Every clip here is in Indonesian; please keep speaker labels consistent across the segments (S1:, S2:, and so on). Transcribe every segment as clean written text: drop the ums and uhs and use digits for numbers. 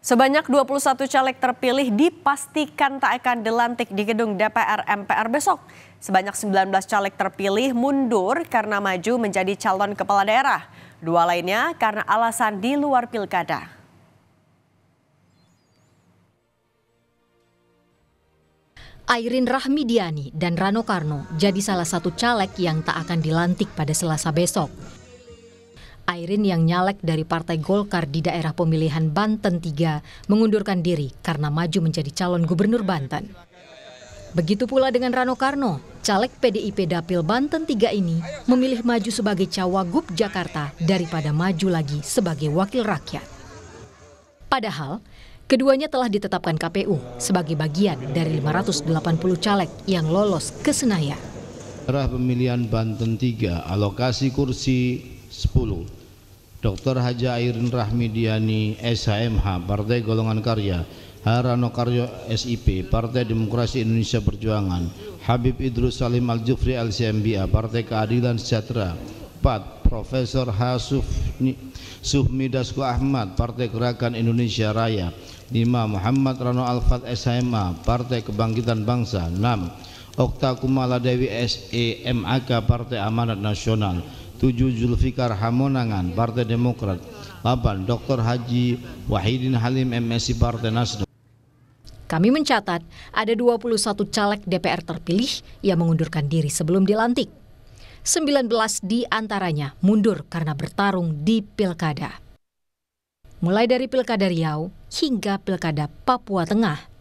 S1: Sebanyak 21 caleg terpilih dipastikan tak akan dilantik di gedung DPR MPR besok. Sebanyak 19 caleg terpilih mundur karena maju menjadi calon kepala daerah. Dua lainnya karena alasan di luar pilkada.
S2: Airin Rahmidiani dan Rano Karno jadi salah satu caleg yang tak akan dilantik pada Selasa besok. Airin yang nyalek dari Partai Golkar di daerah pemilihan Banten 3 mengundurkan diri karena maju menjadi calon gubernur Banten. Begitu pula dengan Rano Karno, caleg PDIP Dapil Banten 3 ini memilih maju sebagai cawagup Jakarta daripada maju lagi sebagai wakil rakyat. Padahal, keduanya telah ditetapkan KPU sebagai bagian dari 580 caleg yang lolos ke Senayan.
S3: Daerah pemilihan Banten 3, alokasi kursi 10. Dr. Haja Airin Rahmidiani SHMH Partai Golongan Karya, Rano Karno SIP Partai Demokrasi Indonesia Perjuangan, Habib Idrus Salim Al-Jufri LCMBA Partai Keadilan Sejahtera. 4. Profesor H. Sufmi Dasko Ahmad Partai Gerakan Indonesia Raya. 5. Muhammad Rano Alfat SHMA Partai Kebangkitan Bangsa. 6. Okta Kumala Dewi SEMAK Partai Amanat Nasional. 7. Zulfikar Hamonangan Partai Demokrat. 8. Dr. Haji Wahidin Halim MSI Partai Nasdem.
S2: Kami mencatat ada 21 caleg DPR terpilih yang mengundurkan diri sebelum dilantik. 19 di antaranya mundur karena bertarung di pilkada. Mulai dari Pilkada Riau hingga Pilkada Papua Tengah.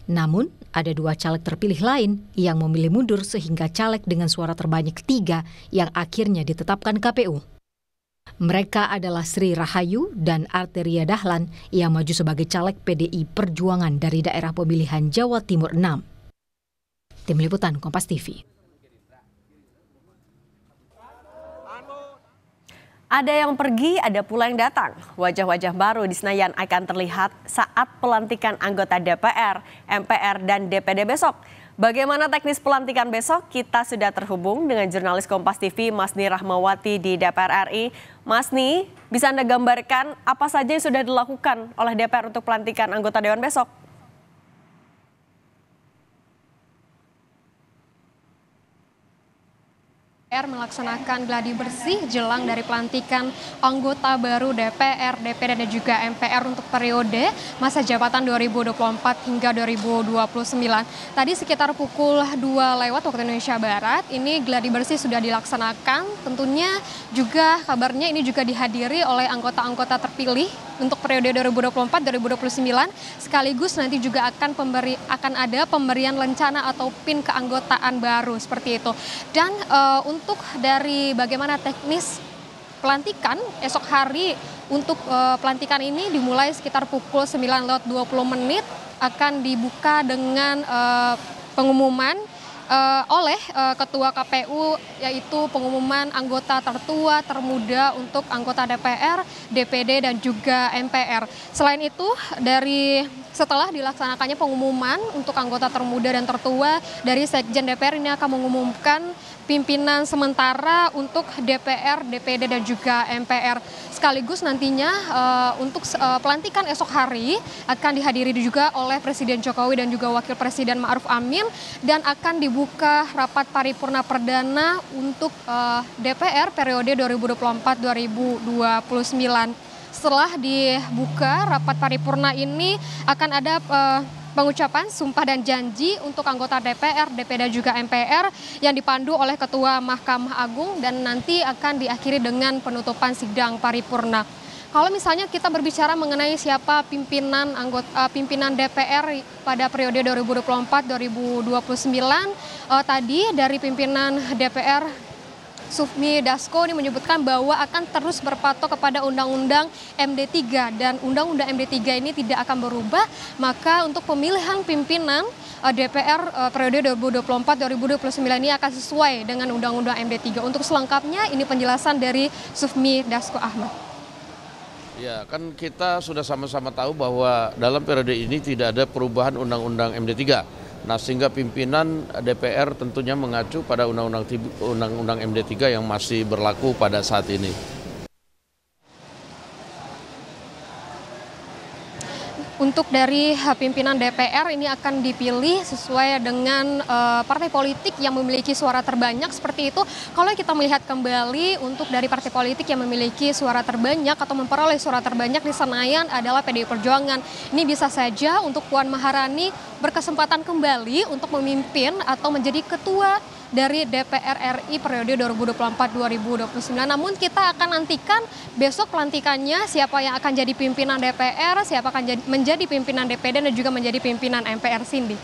S2: Namun, ada 2 caleg terpilih lain yang memilih mundur sehingga caleg dengan suara terbanyak 3 yang akhirnya ditetapkan KPU. Mereka adalah Sri Rahayu dan Arteria Dahlan yang maju sebagai caleg PDI Perjuangan dari daerah pemilihan Jawa Timur 6. Tim Liputan Kompas TV.
S1: Ada yang pergi, ada pula yang datang. Wajah-wajah baru di Senayan akan terlihat saat pelantikan anggota DPR, MPR, dan DPD besok. Bagaimana teknis pelantikan besok? Kita sudah terhubung dengan jurnalis Kompas TV, Masni Rahmawati di DPR RI. Masni, bisa Anda gambarkan apa saja yang sudah dilakukan oleh DPR untuk pelantikan anggota Dewan besok?
S4: Melaksanakan gladi bersih jelang dari pelantikan anggota baru DPR, DPD dan juga MPR untuk periode masa jabatan 2024 hingga 2029. Tadi sekitar pukul 2 lewat waktu Indonesia Barat, ini gladi bersih sudah dilaksanakan. Tentunya juga kabarnya ini juga dihadiri oleh anggota-anggota terpilih untuk periode 2024-2029, sekaligus nanti juga akan ada pemberian lencana atau PIN keanggotaan baru seperti itu. Dan untuk dari bagaimana teknis pelantikan esok hari untuk pelantikan ini dimulai sekitar pukul 9:20 akan dibuka dengan pengumuman oleh Ketua KPU, yaitu pengumuman anggota tertua termuda untuk anggota DPR, DPD dan juga MPR. Selain itu, setelah dilaksanakannya pengumuman untuk anggota termuda dan tertua, dari Sekjen DPR ini akan mengumumkan pimpinan sementara untuk DPR, DPD dan juga MPR. Sekaligus nantinya untuk pelantikan esok hari akan dihadiri juga oleh Presiden Jokowi dan juga Wakil Presiden Ma'ruf Amin, dan akan dibuka rapat paripurna perdana untuk DPR periode 2024-2029. Setelah dibuka rapat paripurna ini akan ada pengucapan sumpah dan janji untuk anggota DPR, DPD dan juga MPR yang dipandu oleh Ketua Mahkamah Agung, dan nanti akan diakhiri dengan penutupan sidang paripurna. Kalau misalnya kita berbicara mengenai siapa pimpinan DPR pada periode 2024-2029, tadi dari pimpinan DPR Sufmi Dasko ini menyebutkan bahwa akan terus berpatok kepada Undang-Undang MD3, dan Undang-Undang MD3 ini tidak akan berubah. Maka untuk pemilihan pimpinan DPR periode 2024-2029 ini akan sesuai dengan Undang-Undang MD3. Untuk selengkapnya ini penjelasan dari Sufmi Dasko Ahmad.
S5: Ya, kan kita sudah sama-sama tahu bahwa dalam periode ini tidak ada perubahan Undang-Undang MD3. Nah, sehingga pimpinan DPR tentunya mengacu pada Undang-Undang MD3 yang masih berlaku pada saat ini.
S4: untuk dari pimpinan DPR ini akan dipilih sesuai dengan partai politik yang memiliki suara terbanyak seperti itu. Kalau kita melihat kembali untuk dari partai politik yang memiliki suara terbanyak atau memperoleh suara terbanyak di Senayan adalah PDI Perjuangan. Ini bisa saja untuk Puan Maharani berkesempatan kembali untuk memimpin atau menjadi ketua dari DPR RI periode 2024-2029. Namun kita akan nantikan besok pelantikannya siapa yang akan jadi pimpinan DPR, siapa akan menjadi pimpinan DPD dan juga menjadi pimpinan MPR, Cindy.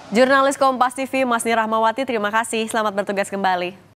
S1: Jurnalis Kompas TV Masni Rahmawati, terima kasih. Selamat bertugas kembali.